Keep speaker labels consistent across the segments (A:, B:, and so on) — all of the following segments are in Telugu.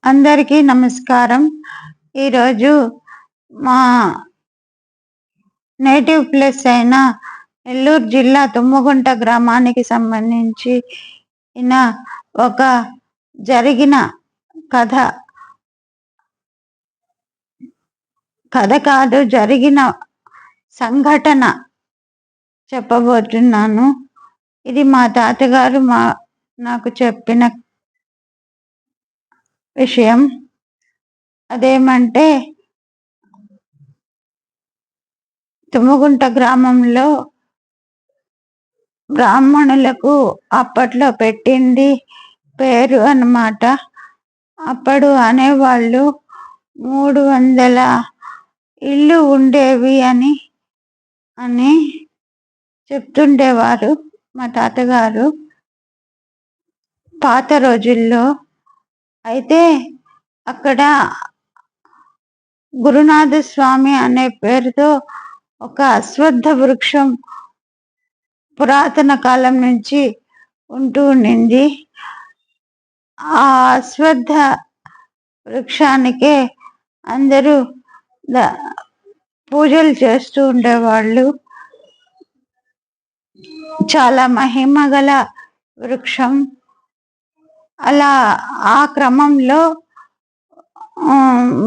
A: అందరికీ నమస్కారం. ఈరోజు మా నేటివ్ ప్లేస్ అయిన నెల్లూరు జిల్లా తుమ్మగుంట గ్రామానికి సంబంధించి ఒక జరిగిన కథ కాదు, జరిగిన సంఘటన చెప్పబోతున్నాను. ఇది మా తాతగారు నాకు చెప్పిన విషయం. అదేమంటే, తుమ్మగుంట గ్రామంలో బ్రాహ్మణులకు అప్పట్లో పెట్టింది పేరు అన్నమాట. అప్పుడు అనేవాళ్ళు 300 ఇళ్ళు ఉండేవి అని చెప్తుండేవారు మా తాతగారు పాత రోజుల్లో. అయితే అక్కడ గురునాథ స్వామి అనే పేరుతో ఒక అశ్వత్థ వృక్షం పురాతన కాలం నుంచి ఉంటూ ఉండింది. ఆ అశ్వత్థ వృక్షానికే అందరూ పూజలు చేస్తూ ఉండేవాళ్ళు. చాలా మహిమ గల వృక్షం. అలా ఆ క్రమంలో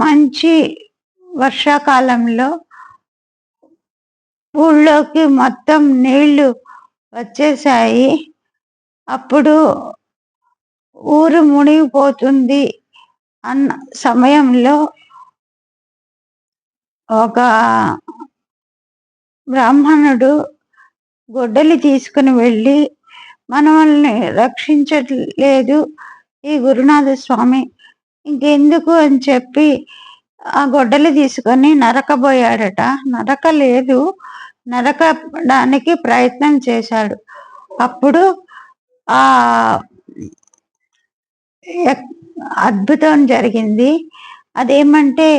A: మంచి వర్షాకాలంలో ఊళ్ళోకి మొత్తం నీళ్లు వచ్చేసాయి. అప్పుడు ఊరు మునిగిపోతుంది అన్న సమయంలో ఒక బ్రాహ్మణుడు గొడ్డలి తీసుకుని వెళ్ళి, మనల్ని రక్షించలేదు ఈ గురునాథ స్వామి, ఇంకెందుకు అని చెప్పి ఆ గొడ్డలి తీసుకొని నరకబోయాడట. నరకలేదు, నరకడానికి ప్రయత్నం చేశాడు. అప్పుడు ఆ అద్భుతం జరిగింది. అదేమంటే,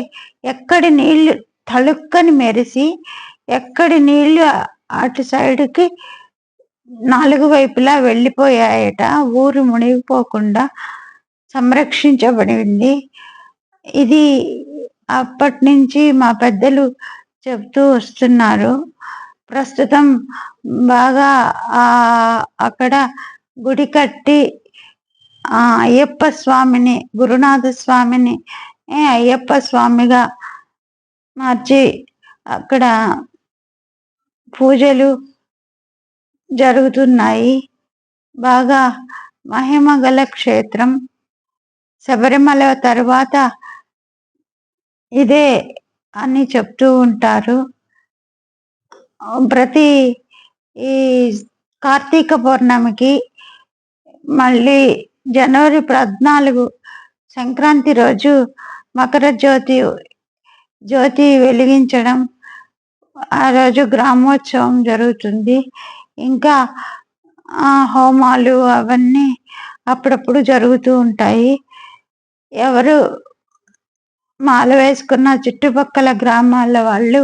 A: ఎక్కడి నీళ్లు తళుక్కని మెరిసి, ఎక్కడి నీళ్లు అటు సైడ్కి 4 వైపులా వెళ్ళిపోయాయట. ఊరు మునిగిపోకుండా సంరక్షించబడింది. ఇది అప్పటి నుంచి మా పెద్దలు చెప్తూ వస్తున్నారు. ప్రస్తుతం బాగా అక్కడ గుడి కట్టి అయ్యప్ప స్వామిని, గురునాథ స్వామిని అయ్యప్ప స్వామిగా మార్చి అక్కడ పూజలు జరుగుతున్నాయి. బాగా మహిమ గల క్షేత్రం. శబరిమల తర్వాత ఇదే అని చెప్తూ ఉంటారు. ప్రతి ఈ కార్తీక పౌర్ణమికి, మళ్ళీ జనవరి 14 సంక్రాంతి రోజు మకర జ్యోతి వెలిగించడం, ఆ రోజు గ్రామోత్సవం జరుగుతుంది. ఇంకా హోమాలు అవన్నీ అప్పుడప్పుడు జరుగుతూ ఉంటాయి. ఎవరు మాల వేసుకున్న చుట్టుపక్కల గ్రామాల వాళ్ళు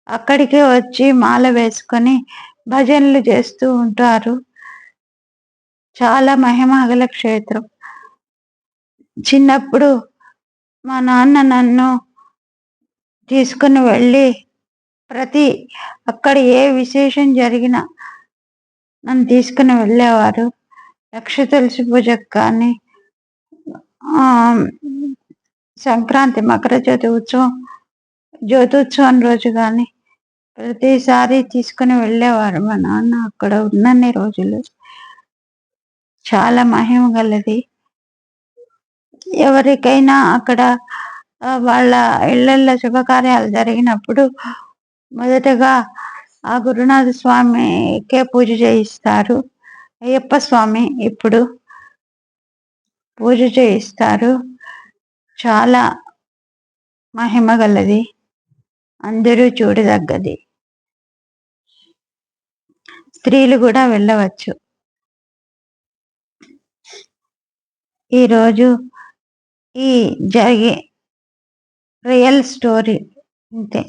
A: అక్కడికే వచ్చి మాల వేసుకొని భజనలు చేస్తూ ఉంటారు. చాలా మహిమగల క్షేత్రం. చిన్నప్పుడు మా నాన్న నన్ను తీసుకుని వెళ్ళి అక్కడ ఏ విశేషం జరిగినా నన్ను తీసుకుని వెళ్ళేవారు. లక్ష తులసి పూజకు కానీ, సంక్రాంతి మకర జ్యోతోత్సవం రోజు కానీ ప్రతిసారి తీసుకుని వెళ్ళేవారు మా నాన్న. అక్కడ ఉన్నన్ని రోజులు చాలా మహిమ గలది. ఎవరికైనా అక్కడ వాళ్ళ ఇళ్లల్లో శుభకార్యాలు జరిగినప్పుడు మొదటగా ఆ గురునాథ స్వామికే పూజ చేయిస్తారు. అయ్యప్ప స్వామి ఇప్పుడు పూజ చేయిస్తారు. చాలా మహిమ గలది, అందరూ చూడదగ్గది. స్త్రీలు కూడా వెళ్ళవచ్చు. ఈరోజు జరిగే రియల్ స్టోరీ అంతే.